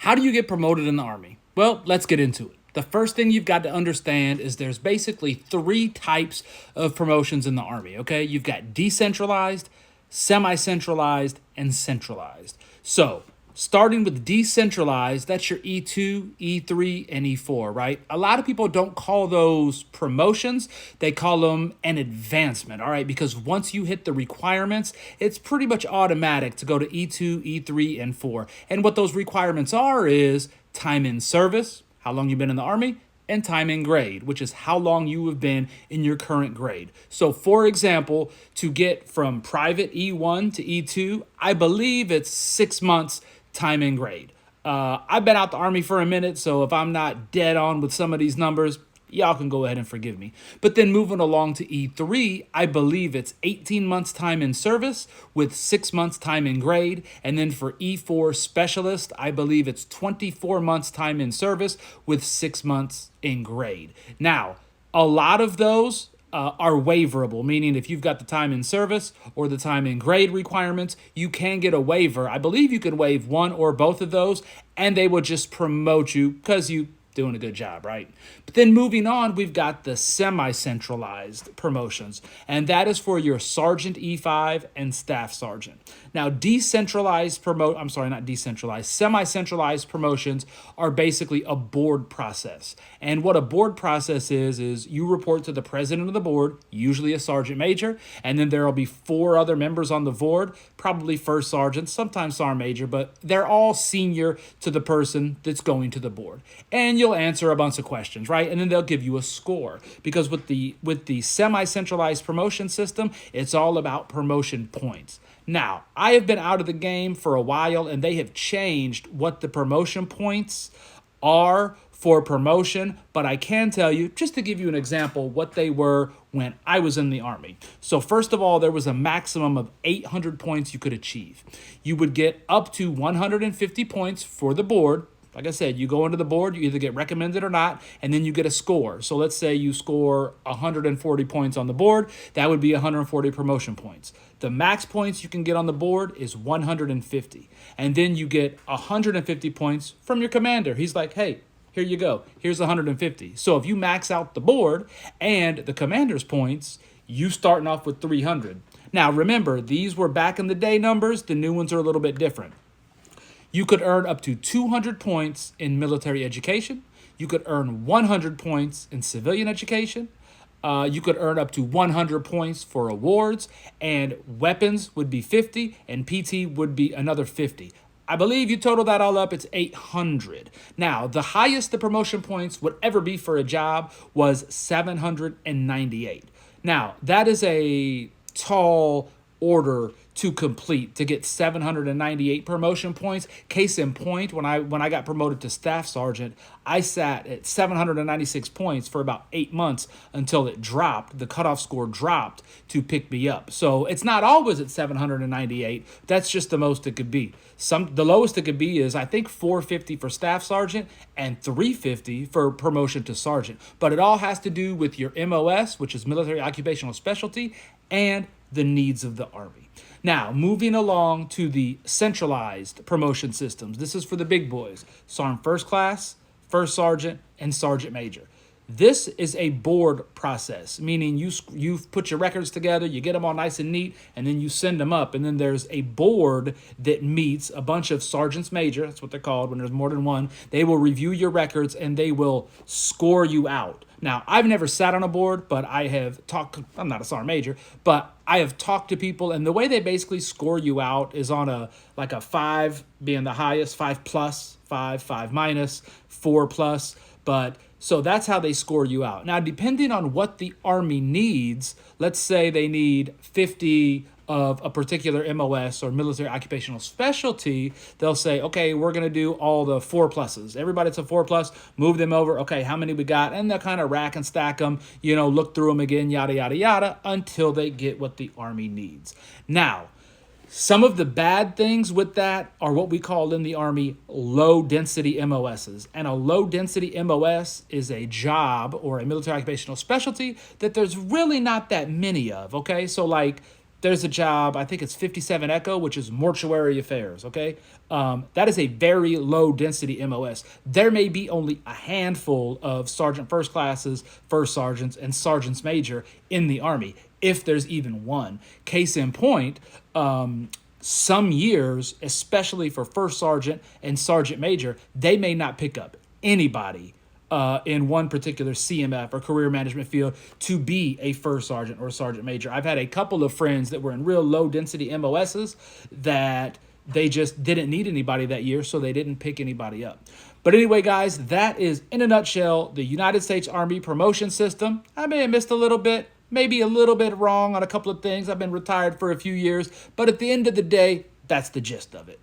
How do you get promoted in the Army? Well, let's get into it. The first thing you've got to understand is there's basically three types of promotions in the Army, okay? You've got decentralized, semi-centralized, and centralized. So, starting with decentralized, that's your E2, E3, and E4, right? A lot of people don't call those promotions, they call them an advancement, all right? Because once you hit the requirements, it's pretty much automatic to go to E2, E3, and 4. And what those requirements are is time in service, how long you've been in the Army, and time in grade, which is how long you have been in your current grade. So, for example, to get from private E1 to E2, I believe it's 6 months time in grade. I've been out the Army for a minute, so if I'm not dead on with some of these numbers, y'all can go ahead and forgive me. But then moving along to E3, I believe it's 18 months time in service with 6 months time in grade. And then for E4 specialist, I believe it's 24 months time in service with 6 months in grade. Now, a lot of those are waiverable, meaning if you've got the time in service or the time in grade requirements, you can get a waiver. I believe you can waive one or both of those, and they will just promote you because you doing a good job, right? But then moving on, we've got the semi-centralized promotions, and that is for your sergeant E5 and staff sergeant. Now, semi-centralized promotions are basically a board process. And what a board process is you report to the president of the board, usually a sergeant major, and then there'll be four other members on the board, probably first sergeant, sometimes sergeant major, but they're all senior to the person that's going to the board. And you'll answer a bunch of questions, right? And then they'll give you a score, because with the semi-centralized promotion system, it's all about promotion points. Now, I have been out of the game for a while, and they have changed what the promotion points are for promotion, but I can tell you, just to give you an example, what they were when I was in the Army. So first of all, there was a maximum of 800 points you could achieve. You would get up to 150 points for the board. Like I said, you go into the board, you either get recommended or not, and then you get a score. So let's say you score 140 points on the board, that would be 140 promotion points. The max points you can get on the board is 150. And then you get 150 points from your commander. He's like, hey, here you go. Here's 150. So if you max out the board and the commander's points, you starting off with 300. Now remember, these were back in the day numbers. The new ones are a little bit different. You could earn up to 200 points in military education. You could earn 100 points in civilian education. You could earn up to 100 points for awards, and weapons would be 50, and PT would be another 50. I believe you total that all up, it's 800. Now, the highest the promotion points would ever be for a job was 798. Now, that is a tall order to complete to get 798 promotion points. Case in point, when I got promoted to staff sergeant, I sat at 796 points for about 8 months until it dropped. The cutoff score dropped to pick me up. So it's not always at 798. That's just the most it could be. The lowest it could be is I think 450 for staff sergeant and 350 for promotion to sergeant. But it all has to do with your MOS, which is military occupational specialty, and the needs of the Army. Now, moving along to the centralized promotion systems. This is for the big boys. Sergeant first class, first sergeant, and sergeant major. This is a board process, meaning you put your records together, you get them all nice and neat, and then you send them up. And then there's a board that meets a bunch of sergeants major, that's what they're called when there's more than one. They will review your records and they will score you out. Now, I've never sat on a board, but I have talked, I'm not a sergeant major, but I have talked to people, and the way they basically score you out is on a 5 being the highest, 5 plus, 5 minus, 4 plus, but so that's how they score you out. Now, depending on what the Army needs, let's say they need 50 of a particular MOS or military occupational specialty, they'll say, okay, we're going to do all the 4 pluses. Everybody that's a 4 plus, move them over. Okay, how many we got? And they'll kind of rack and stack them, look through them again, yada, yada, yada, until they get what the Army needs. Now, some of the bad things with that are what we call in the Army low-density MOSs. And a low-density MOS is a job or a military occupational specialty that there's really not that many of, okay? So, like, there's a job, I think it's 57 Echo, which is mortuary affairs, okay? That is a very low density MOS. There may be only a handful of sergeant first classes, first sergeants, and sergeants major in the Army, if there's even one. Case in point, some years, especially for first sergeant and sergeant major, they may not pick up anybody in one particular CMF or career management field to be a first sergeant or sergeant major. I've had a couple of friends that were in real low density MOSs that they just didn't need anybody that year, so they didn't pick anybody up. But anyway, guys, that is, in a nutshell, the United States Army promotion system. I may have missed a little bit, maybe a little bit wrong on a couple of things. I've been retired for a few years, but at the end of the day, that's the gist of it.